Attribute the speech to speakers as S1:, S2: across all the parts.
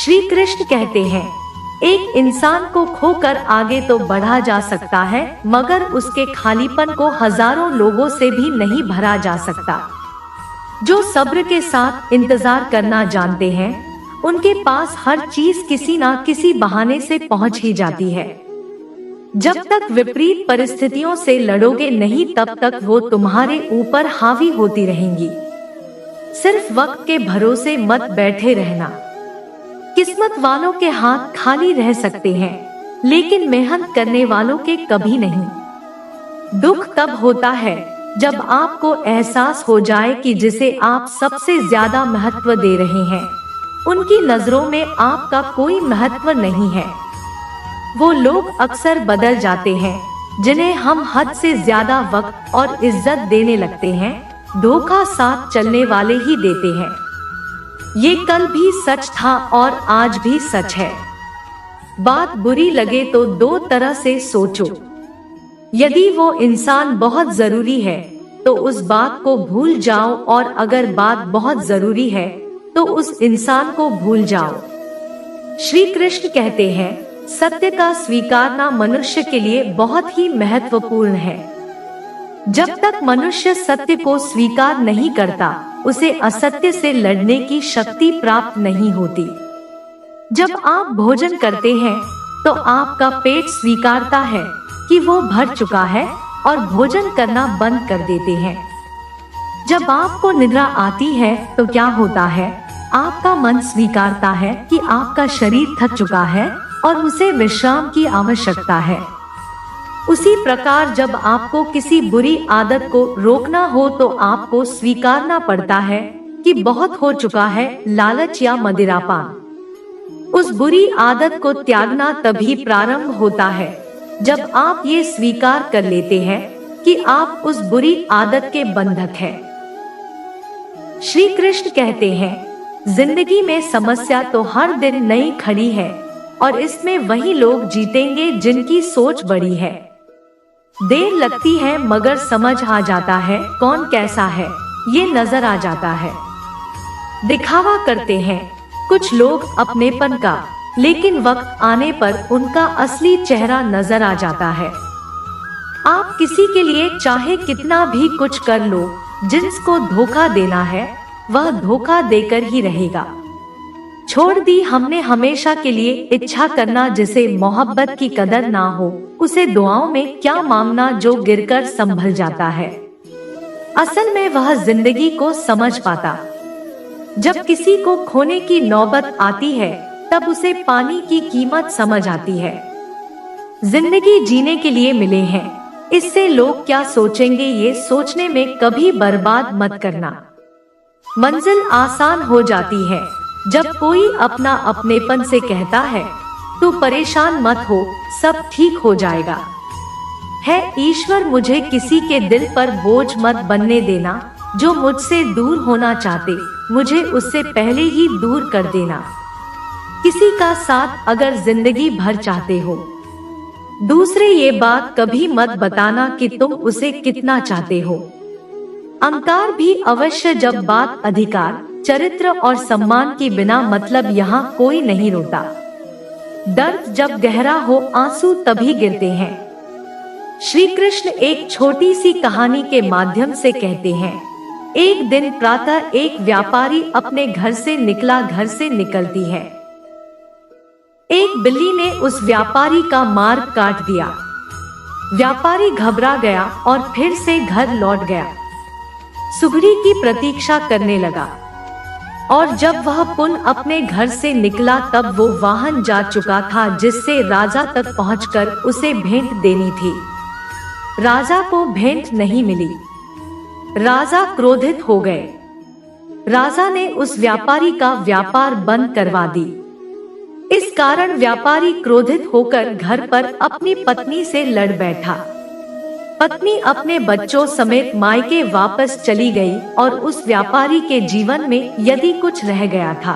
S1: श्री कृष्ण कहते हैं, एक इंसान को खोकर आगे तो बढ़ा जा सकता है, मगर उसके खालीपन को हजारों लोगों से भी नहीं भरा जा सकता। जो सब्र के साथ इंतजार करना जानते हैं, उनके पास हर चीज किसी ना किसी बहाने से पहुंच ही जाती है। जब तक विपरीत परिस्थितियों से लड़ोगे नहीं, तब तक वो तुम्हारे ऊपर हावी होती रहेंगी। सिर्फ वक्त के भरोसे मत बैठे रहना। किस्मत वालों के हाथ खाली रह सकते हैं, लेकिन मेहनत करने वालों के कभी नहीं। दुख तब होता है जब आपको एहसास हो जाए कि जिसे आप सबसे ज्यादा महत्व दे रहे हैं, उनकी नजरों में आपका कोई महत्व नहीं है। वो लोग अक्सर बदल जाते हैं जिन्हें हम हद से ज्यादा वक्त और इज्जत देने लगते हैं। धोखा साथ चलने वाले ही देते हैं। ये कल भी सच था और आज भी सच है। बात बुरी लगे तो दो तरह से सोचो। यदि वो इंसान बहुत जरूरी है तो उस बात को भूल जाओ, और अगर बात बहुत जरूरी है तो उस इंसान को भूल जाओ। श्री कृष्ण कहते हैं, सत्य का स्वीकारना मनुष्य के लिए बहुत ही महत्वपूर्ण है। जब तक मनुष्य सत्य को स्वीकार नहीं करता, उसे असत्य से लड़ने की शक्ति प्राप्त नहीं होती। जब आप भोजन करते हैं तो आपका पेट स्वीकारता है कि वो भर चुका है और भोजन करना बंद कर देते हैं। जब आपको निद्रा आती है तो क्या होता है? आपका मन स्वीकारता है कि आपका शरीर थक चुका है और उसे विश्राम की आवश्यकता है। उसी प्रकार जब आपको किसी बुरी आदत को रोकना हो तो आपको स्वीकारना पड़ता है कि बहुत हो चुका है, लालच या मदिरापान। उस बुरी आदत को त्यागना तभी प्रारंभ होता है जब आप ये स्वीकार कर लेते हैं कि आप उस बुरी आदत के बंधक हैं। श्री कृष्ण कहते हैं, जिंदगी में समस्या तो हर दिन नई खड़ी है, और इसमें वही लोग जीतेंगे जिनकी सोच बड़ी है। देर लगती है मगर समझ आ जाता है कौन कैसा है, ये नजर आ जाता है। दिखावा करते हैं कुछ लोग अपनेपन का, लेकिन वक्त आने पर उनका असली चेहरा नजर आ जाता है। आप किसी के लिए चाहे कितना भी कुछ कर लो, जिसको धोखा देना है वह धोखा देकर ही रहेगा। छोड़ दी हमने हमेशा के लिए इच्छा करना, जिसे मोहब्बत की कदर ना हो उसे दुआओं में क्या मांगना जो गिरकर संभल जाता है। असल में वह जिंदगी को समझ पाता। जब किसी को खोने की नौबत आती है तब उसे पानी की कीमत समझ आती है। जिंदगी जीने के लिए मिले हैं, इससे लोग क्या सोचेंगे ये सोचने में कभी बर्बाद मत करना। मंजिल आसान हो जाती है जब कोई अपना अपनेपन से कहता है, तू परेशान मत हो, सब ठीक हो जाएगा। है ईश्वर मुझे किसी के दिल पर बोझ मत बनने देना, जो मुझसे दूर होना चाहते मुझे उससे पहले ही दूर कर देना। किसी का साथ अगर जिंदगी भर चाहते हो, दूसरे ये बात कभी मत बताना कि तुम उसे कितना चाहते हो। अहंकार भी अवश्य जब बात अधिकार, चरित्र और सम्मान की बिना मतलब यहाँ कोई नहीं रोता। दर्द जब गहरा हो आंसू तभी गिरते हैं। श्री कृष्ण एक छोटी सी कहानी के माध्यम से कहते हैं, एक दिन प्रातः एक व्यापारी अपने घर से निकलती है। एक बिल्ली ने उस व्यापारी का मार्ग काट दिया। व्यापारी घबरा गया और फिर से घर लौट गया। सुघड़ी की प्रतीक्षा करने लगा, और जब वह पुनः अपने घर से निकला तब वो वाहन जा चुका था जिससे राजा तक पहुंचकर उसे भेंट देनी थी। राजा को भेंट नहीं मिली। राजा क्रोधित हो गए। राजा ने उस व्यापारी का व्यापार बंद करवा दी। इस कारण व्यापारी क्रोधित होकर घर पर अपनी पत्नी से लड़ बैठा। पत्नी अपने बच्चों समेत मायके वापस चली गई, और उस व्यापारी के जीवन में यदि कुछ रह गया था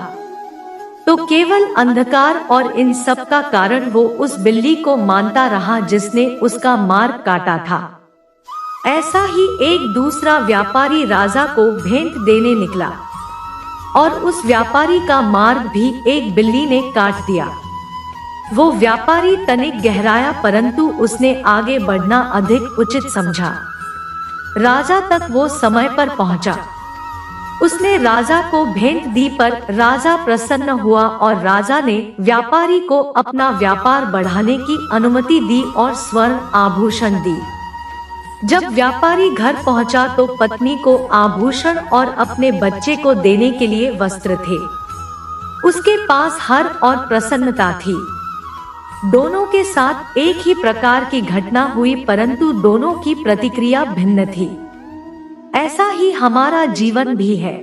S1: तो केवल अंधकार, और इन सब का कारण वो उस बिल्ली को मानता रहा जिसने उसका मार्ग काटा था। ऐसा ही एक दूसरा व्यापारी राजा को भेंट देने निकला। और उस व्यापारी का मार्ग भी एक बिल्ली ने काट दिया। वो व्यापारी तनिक गहराया, परंतु उसने आगे बढ़ना अधिक उचित समझा। राजा तक वो समय पर पहुंचा। उसने राजा को भेंट दी, पर राजा प्रसन्न हुआ और राजा ने व्यापारी को अपना व्यापार बढ़ाने की अनुमति दी और स्वर्ण आभूषण दी। जब व्यापारी घर पहुंचा तो पत्नी को आभूषण और अपने बच्चे को देने के लिए वस्त्र थे। उसके पास हर और प्रसन्नता थी। दोनों के साथ एक ही प्रकार की घटना हुई, परंतु दोनों की प्रतिक्रिया भिन्न थी। ऐसा ही हमारा जीवन भी है।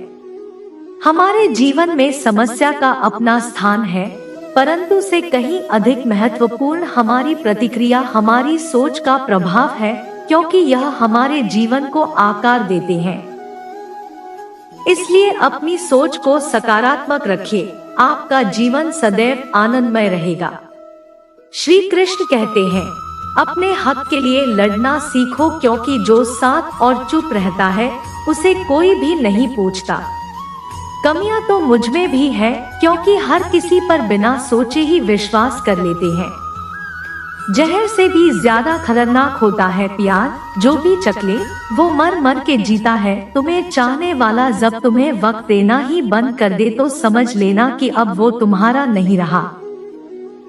S1: हमारे जीवन में समस्या का अपना स्थान है, परंतु से कहीं अधिक महत्वपूर्ण हमारी प्रतिक्रिया, हमारी सोच का प्रभाव है, क्योंकि यह हमारे जीवन को आकार देते हैं। इसलिए अपनी सोच को सकारात्मक रखिए, आपका जीवन सदैव आनंदमय रहेगा। श्री कृष्ण कहते हैं, अपने हक के लिए लड़ना सीखो, क्योंकि जो साथ और चुप रहता है उसे कोई भी नहीं पूछता। कमियां तो मुझ में भी है, क्योंकि हर किसी पर बिना सोचे ही विश्वास कर लेते हैं। जहर से भी ज्यादा खतरनाक होता है प्यार, जो भी चखले वो मर मर के जीता है। तुम्हें चाहने वाला जब तुम्हें वक्त देना ही बंद कर दे तो समझ लेना कि अब वो तुम्हारा नहीं रहा।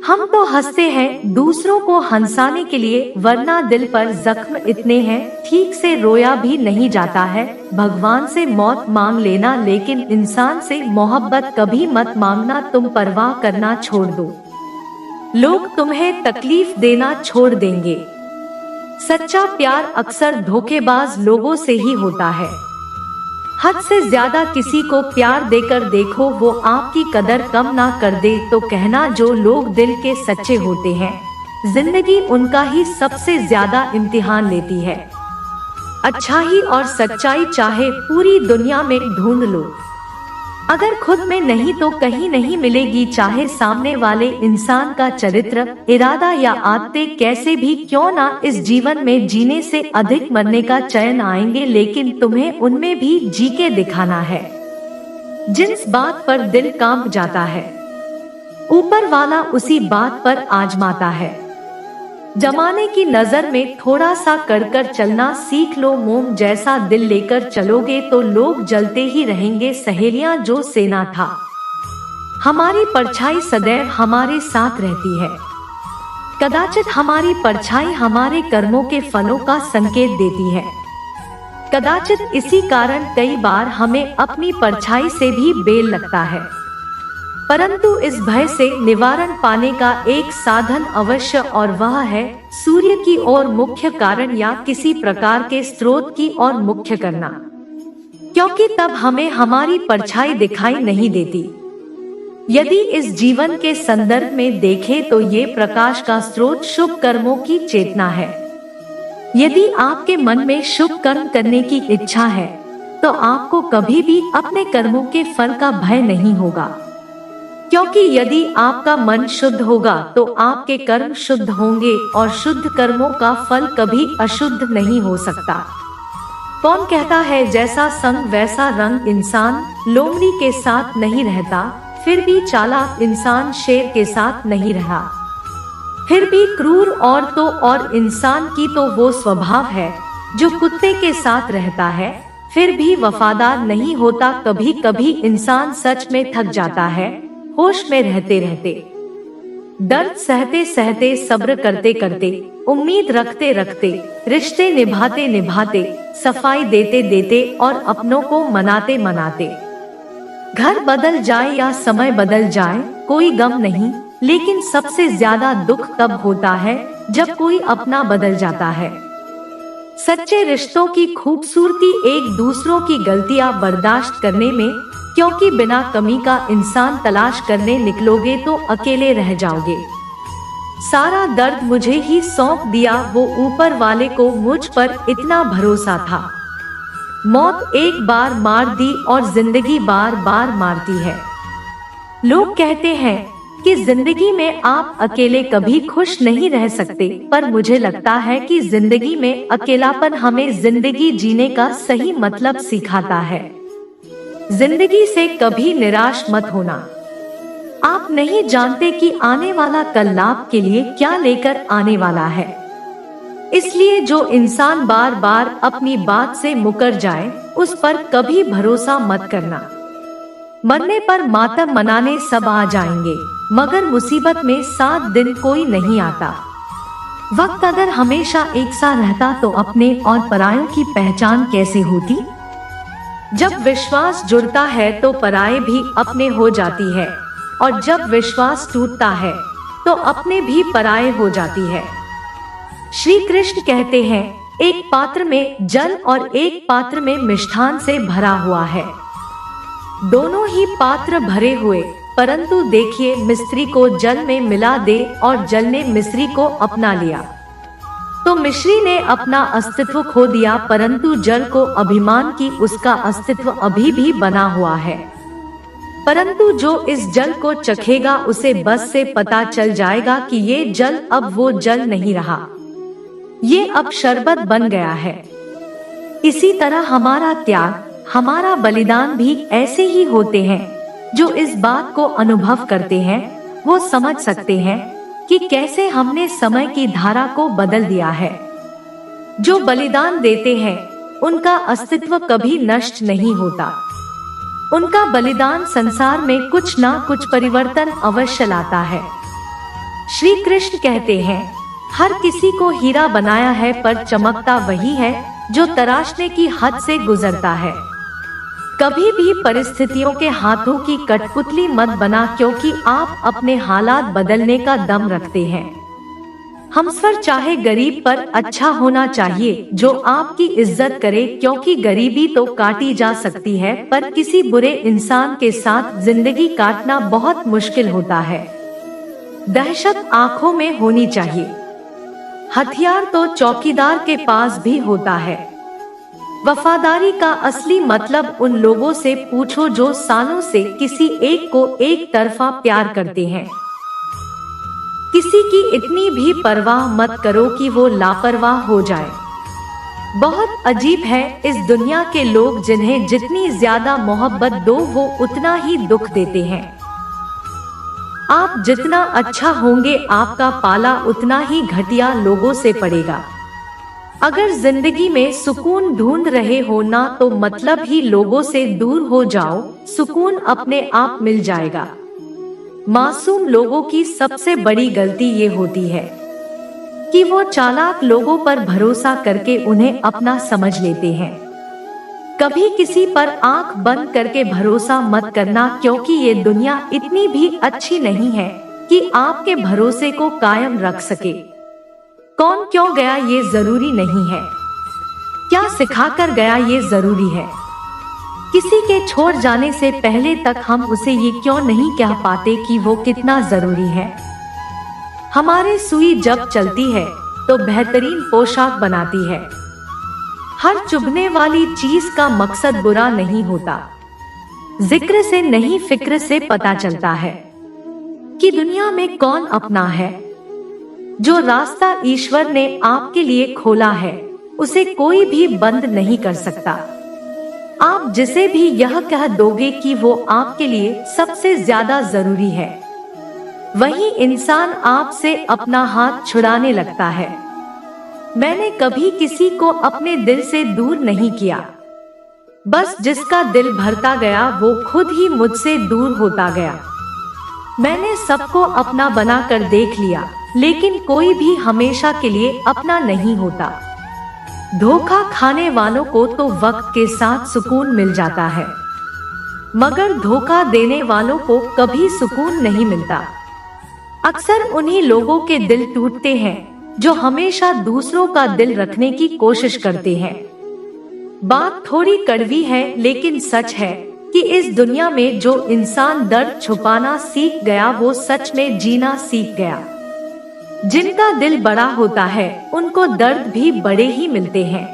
S1: हम तो हंसते हैं दूसरों को हंसाने के लिए, वरना दिल पर जख्म इतने हैं ठीक से रोया भी नहीं जाता है। भगवान से मौत मांग लेना, लेकिन इंसान से मोहब्बत कभी मत मांगना। तुम परवाह करना छोड़ दो, लोग तुम्हें तकलीफ देना छोड़ देंगे। सच्चा प्यार अक्सर धोखेबाज लोगों से ही होता है। हद से ज्यादा किसी को प्यार देकर देखो, वो आपकी कदर कम ना कर दे तो कहना जो लोग दिल के सच्चे होते हैं, जिंदगी उनका ही सबसे ज्यादा इम्तिहान लेती है। अच्छाई और सच्चाई चाहे पूरी दुनिया में ढूंढ लो, अगर खुद में नहीं तो कहीं नहीं मिलेगी। चाहे सामने वाले इंसान का चरित्र, इरादा या आदतें कैसे भी क्यों ना, इस जीवन में जीने से अधिक मरने का चयन आएंगे, लेकिन तुम्हें उनमें भी जी के दिखाना है। जिस बात पर दिल कांप जाता है, ऊपर वाला उसी बात पर आजमाता है। जमाने की नजर में थोड़ा सा कर चलना सीख लो। मोम जैसा दिल लेकर चलोगे तो लोग जलते ही रहेंगे। सहेलियां जो सेना था, हमारी परछाई सदैव हमारे साथ रहती है। कदाचित हमारी परछाई हमारे कर्मों के फलों का संकेत देती है। कदाचित इसी कारण कई बार हमें अपनी परछाई से भी बेल लगता है, परंतु इस भय से निवारण पाने का एक साधन अवश्य, और वह है सूर्य की ओर मुख्य कारण या किसी प्रकार के स्रोत की ओर मुख्य करना, क्योंकि तब हमें हमारी परछाई दिखाई नहीं देती। यदि इस जीवन के संदर्भ में देखें तो ये प्रकाश का स्रोत शुभ कर्मों की चेतना है। यदि आपके मन में शुभ कर्म करने की इच्छा है तो आपको कभी भी अपने कर्मों के फल का भय नहीं होगा, क्योंकि यदि आपका मन शुद्ध होगा तो आपके कर्म शुद्ध होंगे, और शुद्ध कर्मों का फल कभी अशुद्ध नहीं हो सकता। कौन कहता है जैसा संग वैसा रंग, इंसान लोमड़ी के साथ नहीं रहता, फिर भी चालाक इंसान शेर के साथ नहीं रहा। फिर भी क्रूर और तो और इंसान की तो वो स्वभाव है जो कुत्ते के साथ रहता है, फिर भी वफादार नहीं होता। कभी कभी इंसान सच में थक जाता है, होश में रहते रहते, दर्द सहते सहते, सब्र करते करते, उम्मीद रखते रखते, रिश्ते निभाते निभाते, सफाई देते देते और अपनों को मनाते मनाते। घर बदल जाए या समय बदल जाए कोई गम नहीं, लेकिन सबसे ज्यादा दुख तब होता है जब कोई अपना बदल जाता है। सच्चे रिश्तों की खूबसूरती एक दूसरों की गलतियां बर्दाश्त करने में, क्योंकि बिना कमी का इंसान तलाश करने निकलोगे तो अकेले रह जाओगे। सारा दर्द मुझे ही सौंप दिया, वो ऊपर वाले को मुझ पर इतना भरोसा था। मौत एक बार मार दी और जिंदगी बार बार मारती है। लोग कहते हैं कि जिंदगी में आप अकेले कभी खुश नहीं रह सकते, पर मुझे लगता है कि जिंदगी में अकेलापन हमें जिंदगी जीने का सही मतलब सिखाता है। जिंदगी से कभी निराश मत होना। आप नहीं जानते कि आने वाला कल लाभ के लिए क्या लेकर आने वाला है। इसलिए जो इंसान बार बार अपनी बात से मुकर जाए, उस पर कभी भरोसा मत करना। मरने पर मातम मनाने सब आ जाएंगे, मगर मुसीबत में 7 दिन कोई नहीं आता। वक्त अगर हमेशा एक सा रहता तो अपने और परायों की पहचान कैसे होती। जब विश्वास जुड़ता है तो पराये भी अपने हो जाती है, और जब विश्वास टूटता है तो अपने भी पराये हो जाती है। श्री कृष्ण कहते हैं, एक पात्र में जल और एक पात्र में मिष्ठान से भरा हुआ है। दोनों ही पात्र भरे हुए, परंतु देखिए मिस्त्री को जल में मिला दे और जल ने मिस्री को अपना लिया तो मिश्री ने अपना अस्तित्व खो दिया, परंतु जल को अभिमान की उसका अस्तित्व अभी भी बना हुआ है। परंतु जो इस जल को चखेगा उसे बस से पता चल जाएगा कि ये जल अब वो जल नहीं रहा, ये अब शरबत बन गया है। इसी तरह हमारा त्याग, हमारा बलिदान भी ऐसे ही होते हैं। जो इस बात को अनुभव करते हैं वो समझ सकते हैं कि कैसे हमने समय की धारा को बदल दिया है। जो बलिदान देते हैं उनका अस्तित्व कभी नष्ट नहीं होता। उनका बलिदान संसार में कुछ ना कुछ परिवर्तन अवश्य लाता है। श्री कृष्ण कहते हैं, हर किसी को हीरा बनाया है, पर चमकता वही है जो तराशने की हद से गुजरता है। कभी भी परिस्थितियों के हाथों की कठपुतली मत बना, क्योंकि आप अपने हालात बदलने का दम रखते हैं। हमसफर चाहे गरीब पर अच्छा होना चाहिए जो आपकी इज्जत करे, क्योंकि गरीबी तो काटी जा सकती है, पर किसी बुरे इंसान के साथ जिंदगी काटना बहुत मुश्किल होता है। दहशत आंखों में होनी चाहिए। हथियार तो चौकीदार के पास भी होता है। वफादारी का असली मतलब उन लोगों से पूछो जो सालों से किसी एक को एक तरफा प्यार करते हैं। किसी की इतनी भी परवाह मत करो कि वो लापरवाह हो जाए। बहुत अजीब है इस दुनिया के लोग, जिन्हें जितनी ज्यादा मोहब्बत दो वो उतना ही दुख देते हैं। आप जितना अच्छा होंगे आपका पाला उतना ही घटिया लोगों से पड़ेगा। अगर जिंदगी में सुकून ढूंढ रहे हो ना, तो मतलब ही लोगों से दूर हो जाओ, सुकून अपने आप मिल जाएगा। मासूम लोगों की सबसे बड़ी गलती ये होती है कि वो चालाक लोगों पर भरोसा करके उन्हें अपना समझ लेते हैं। कभी किसी पर आंख बंद करके भरोसा मत करना, क्योंकि ये दुनिया इतनी भी अच्छी नहीं है कि आपके भरोसे को कायम रख सके। कौन क्यों गया ये जरूरी नहीं है, क्या सिखा कर गया ये जरूरी है। किसी के छोड़ जाने से पहले तक हम उसे ये क्यों नहीं कह पाते कि वो कितना जरूरी है। हमारे सुई जब चलती है तो बेहतरीन पोशाक बनाती है। हर चुभने वाली चीज का मकसद बुरा नहीं होता। जिक्र से नहीं फिक्र से पता चलता है कि दुनिया में कौन अपना है। जो रास्ता ईश्वर ने आपके लिए खोला है उसे कोई भी बंद नहीं कर सकता। आप जिसे भी यह कह दोगे कि वो आपके लिए सबसे ज्यादा जरूरी है, वही इंसान आपसे अपना हाथ छुड़ाने लगता है। मैंने कभी किसी को अपने दिल से दूर नहीं किया, बस जिसका दिल भरता गया वो खुद ही मुझसे दूर होता गया। मैंने सबको अपना बनाकर देख लिया, लेकिन कोई भी हमेशा के लिए अपना नहीं होता। धोखा खाने वालों को तो वक्त के साथ सुकून मिल जाता है, मगर धोखा देने वालों को कभी सुकून नहीं मिलता। अक्सर उन्हीं लोगों के दिल टूटते हैं जो हमेशा दूसरों का दिल रखने की कोशिश करते हैं। बात थोड़ी कड़वी है, लेकिन सच है कि इस दुनिया में जो इंसान दर्द छुपाना सीख गया वो सच में जीना सीख गया। जिनका दिल बड़ा होता है उनको दर्द भी बड़े ही मिलते हैं।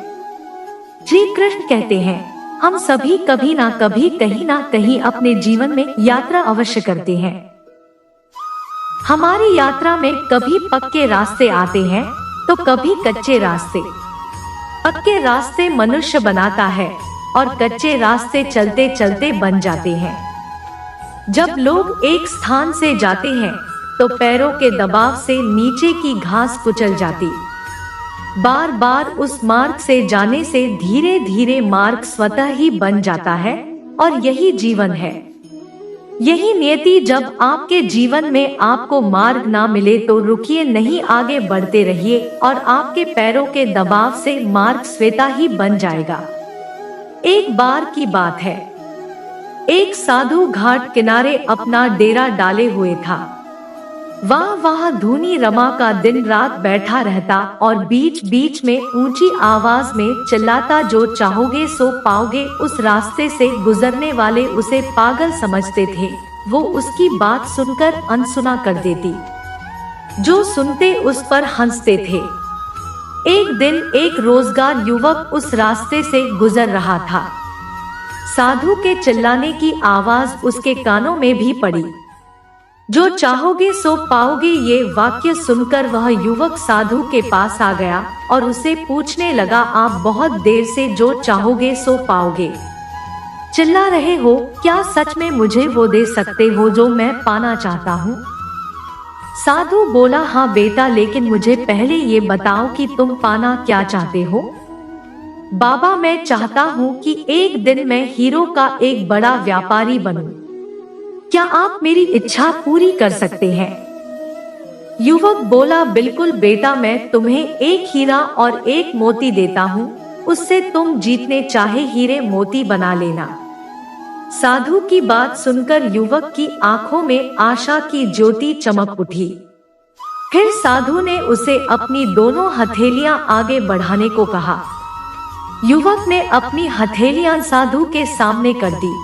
S1: श्री कृष्ण कहते हैं, हम सभी कभी ना कभी कहीं ना कहीं अपने जीवन में यात्रा अवश्य करते हैं। हमारी यात्रा में कभी पक्के रास्ते आते हैं तो कभी कच्चे रास्ते। पक्के रास्ते मनुष्य बनाता है और कच्चे रास्ते चलते चलते बन जाते हैं। जब लोग एक स्थान से जाते हैं तो पैरों के दबाव से नीचे की घास कुचल जाती। बार बार उस मार्ग से जाने से धीरे धीरे मार्ग स्वतः ही बन जाता है, और यही जीवन है, यही नियति। जब आपके जीवन में आपको मार्ग ना मिले तो रुकिए नहीं, आगे बढ़ते रहिए और आपके पैरों के दबाव से मार्ग स्वतः ही बन जाएगा। एक बार की बात है, एक साधु घाट किनारे अपना डेरा डाले हुए था। वहाँ धूनी रमा का दिन रात बैठा रहता और बीच बीच में ऊंची आवाज में चिल्लाता, जो चाहोगे सो पाओगे। उस रास्ते से गुजरने वाले उसे पागल समझते थे, वो उसकी बात सुनकर अनसुना कर देती, जो सुनते उस पर हंसते थे। एक दिन एक रोजगार युवक उस रास्ते से गुजर रहा था। साधु के चिल्लाने की आवाज उसके कानों में भी पड़ी। जो चाहोगे सो पाओगे, ये वाक्य सुनकर वह युवक साधु के पास आ गया और उसे पूछने लगा, आप बहुत देर से जो चाहोगे सो पाओगे चिल्ला रहे हो, क्या सच में मुझे वो दे सकते हो जो मैं पाना चाहता हूँ? साधु बोला, हाँ बेटा, लेकिन मुझे पहले ये बताओ कि तुम पाना क्या चाहते हो? बाबा, मैं चाहता हूँ कि एक दिन मैं हीरो का एक बड़ा व्यापारी बनूं। क्या आप मेरी इच्छा पूरी कर सकते हैं? युवक बोला, बिल्कुल बेटा, मैं तुम्हें एक हीरा और एक मोती देता हूँ, उससे तुम जीतने चाहे हीरे मोती बना लेना। साधु की बात सुनकर युवक की आंखों में आशा की ज्योति चमक उठी। फिर साधु ने उसे अपनी दोनों हथेलियां आगे बढ़ाने को कहा। युवक ने अपनी हथेलियां साधु के सामने कर दी।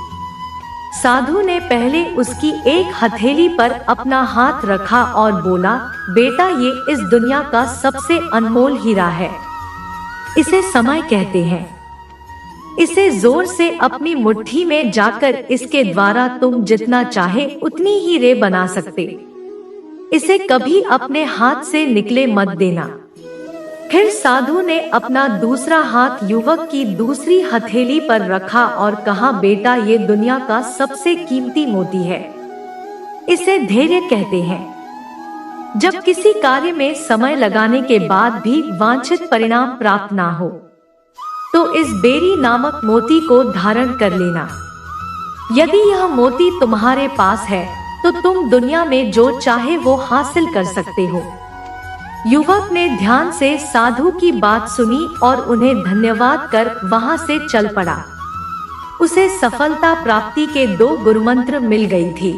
S1: साधु ने पहले उसकी एक हथेली पर अपना हाथ रखा और बोला, बेटा, ये इस दुनिया का सबसे अनमोल हीरा है, इसे समय कहते हैं। इसे जोर से अपनी मुट्ठी में जाकर इसके द्वारा तुम जितना चाहे उतनी हीरे बना सकते। इसे कभी अपने हाथ से निकले मत देना। फिर साधु ने अपना दूसरा हाथ युवक की दूसरी हथेली पर रखा और कहा, बेटा, ये दुनिया का सबसे कीमती मोती है, इसे धैर्य कहते हैं। जब किसी कार्य में समय लगाने के बाद भी वांछित परिणाम प्राप्त ना हो तो इस बेरी नामक मोती को धारण कर लेना। यदि यह मोती तुम्हारे पास है तो तुम दुनिया में जो चाहे वो हासिल कर सकते हो। युवक ने ध्यान से साधु की बात सुनी और उन्हें धन्यवाद कर वहां से चल पड़ा। उसे सफलता प्राप्ति के 2 गुरुमंत्र मिल गई थी।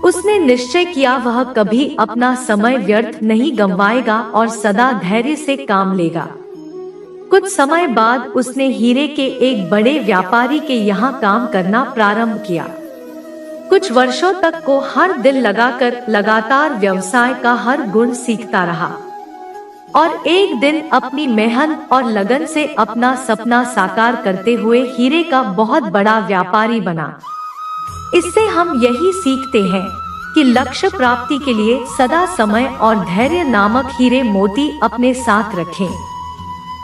S1: उसने निश्चय किया वह कभी अपना समय व्यर्थ नहीं गंवाएगा और सदा धैर्य से काम लेगा। कुछ समय बाद उसने हीरे के एक बड़े व्यापारी के यहाँ काम करना प्रारंभ किया। कुछ वर्षों तक को हर दिन लगाकर लगातार व्यवसाय का हर गुण सीखता रहा और एक दिन अपनी मेहनत और लगन से अपना सपना साकार करते हुए हीरे का बहुत बड़ा व्यापारी बना। इससे हम यही सीखते हैं कि लक्ष्य प्राप्ति के लिए सदा समय और धैर्य नामक हीरे मोती अपने साथ रखें।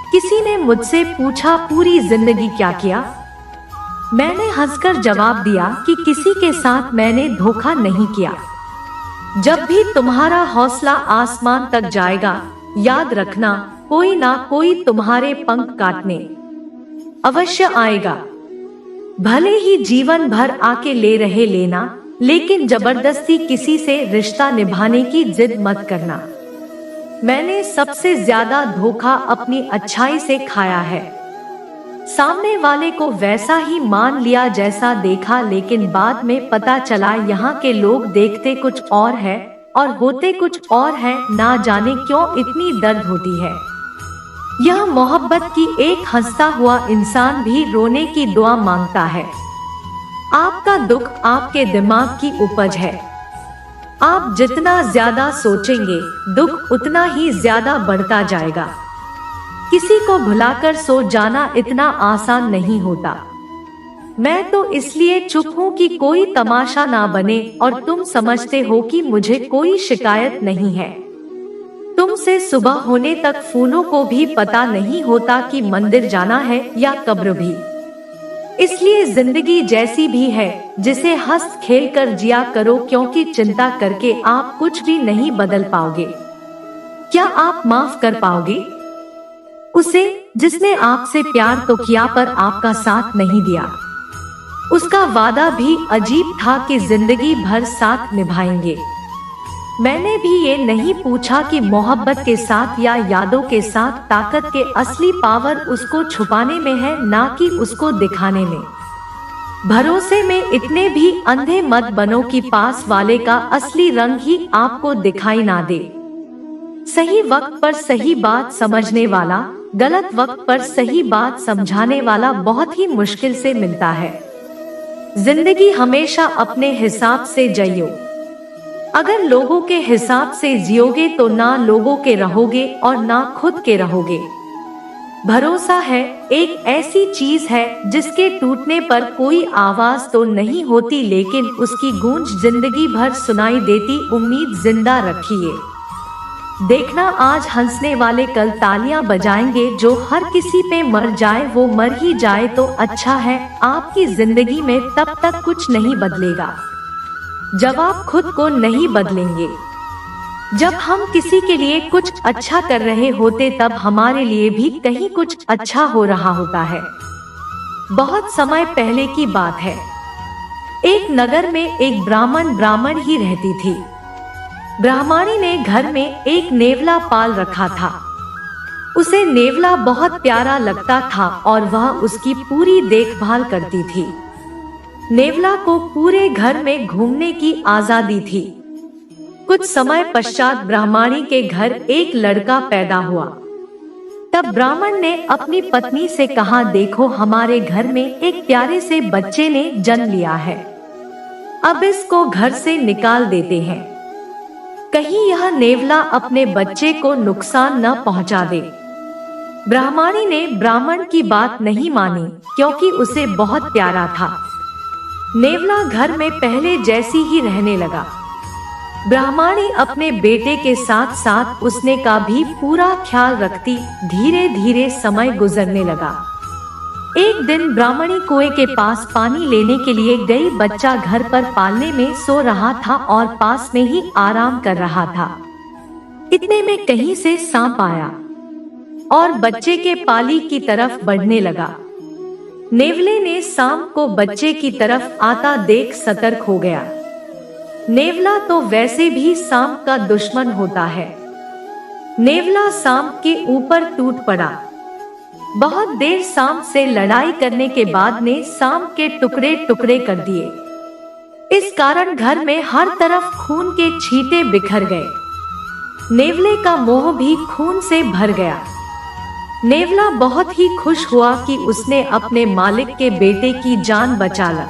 S1: किसी ने मुझसे पूछा, पूरी जिंदगी क्या किया? मैंने हंसकर जवाब दिया कि किसी के साथ मैंने धोखा नहीं किया। जब भी तुम्हारा हौसला आसमान तक जाएगा, याद रखना, कोई ना कोई तुम्हारे पंख काटने अवश्य आएगा। भले ही जीवन भर आके ले रहे लेना, लेकिन जबरदस्ती किसी से रिश्ता निभाने की जिद मत करना। मैंने सबसे ज्यादा धोखा अपनी अच्छाई से खाया है। सामने वाले को वैसा ही मान लिया जैसा देखा, लेकिन बाद में पता चला यहाँ के लोग देखते कुछ और है और होते कुछ और है। ना जाने क्यों इतनी दर्द होती है। यह मोहब्बत की एक हंसता हुआ इंसान भी रोने की दुआ मांगता है। आपका दुख आपके दिमाग की उपज है। आप जितना ज्यादा सोचेंगे, दुख उतना ही ज्यादा बढ़ता जाएगा। किसी को भुलाकर सो जाना इतना आसान नहीं होता। मैं तो इसलिए चुप हूँ कि कोई तमाशा ना बने और तुम समझते हो कि मुझे कोई शिकायत नहीं है। तुमसे सुबह होने तक फूलों को भी पता नहीं होता कि मंदिर जाना है या कब्र भी। इसलिए जिंदगी जैसी भी है, जिसे हंस खेल कर जिया करो, क्योंकि चिंता करके आप कुछ भी नहीं बदल पाओगे। क्या आप माफ कर पाओगे उसे, जिसने आपसे प्यार तो किया पर आपका साथ नहीं दिया? उसका वादा भी अजीब था कि जिंदगी भर साथ निभाएंगे। मैंने भी ये नहीं पूछा कि मोहब्बत के साथ या यादों के साथ। ताकत के असली पावर उसको छुपाने में है, ना कि उसको दिखाने में। भरोसे में इतने भी अंधे मत बनो कि पास वाले का असली रंग ही आपको दिखाई ना दे। सही वक्त पर सही बात समझने वाला, गलत वक्त पर सही बात समझाने वाला बहुत ही मुश्किल से मिलता है। जिंदगी हमेशा अपने हिसाब से जियो। अगर लोगों के हिसाब से जियोगे तो ना लोगों के रहोगे और ना खुद के रहोगे। भरोसा है एक ऐसी चीज है जिसके टूटने पर कोई आवाज तो नहीं होती, लेकिन उसकी गूंज जिंदगी भर सुनाई देती। उम्मीद जिंदा रखिए। देखना आज हंसने वाले कल तालियां बजाएंगे। जो हर किसी पे मर जाए वो मर ही जाए तो अच्छा है। आपकी जिंदगी में तब तक कुछ नहीं बदलेगा जब आप खुद को नहीं बदलेंगे। जब हम किसी के लिए कुछ अच्छा कर रहे होते तब हमारे लिए भी कहीं कुछ अच्छा हो रहा होता है। बहुत समय पहले की बात है। एक नगर में एक ब्राह्मण ही रहती थी। ब्राह्मणी ने घर में एक नेवला पाल रखा था। उसे नेवला बहुत प्यारा लगता था और वह उसकी पूरी देखभाल करती थी। नेवला को पूरे घर में घूमने की आजादी थी। कुछ समय पश्चात ब्राह्मणी के घर एक लड़का पैदा हुआ। तब ब्राह्मण ने अपनी पत्नी से कहा, देखो हमारे घर में एक प्यारे से बच्चे ने जन्म लिया है। अब इसको घर से निकाल देते हैं, कहीं यह नेवला अपने बच्चे को नुकसान न पहुंचा दे। ब्राह्मणी ने ब्राह्मण की बात नहीं मानी, क्योंकि उसे बहुत प्यारा था। नेवला घर में पहले जैसी ही रहने लगा। ब्राह्मणी अपने बेटे के साथ साथ उसने का भी पूरा ख्याल रखती। धीरे धीरे समय गुजरने लगा। एक दिन ब्राह्मणी कुएं के पास पानी लेने के लिए गई। बच्चा घर पर पालने में सो रहा था और पास में ही आराम कर रहा था। इतने में कहीं से सांप आया और बच्चे के पाली की तरफ बढ़ने लगा। नेवले ने सांप को बच्चे की तरफ आता देख सतर्क हो गया। नेवला तो वैसे भी सांप का दुश्मन होता है। नेवला सांप के ऊपर टूट पड़ा। बहुत देर सांप से लड़ाई करने के बाद ने सांप के टुकड़े टुकड़े कर दिए। इस कारण घर में हर तरफ खून के छींटे बिखर गए। नेवले का मुंह भी खून से भर गया। नेवला बहुत ही खुश हुआ कि उसने अपने मालिक के बेटे की जान बचा ली।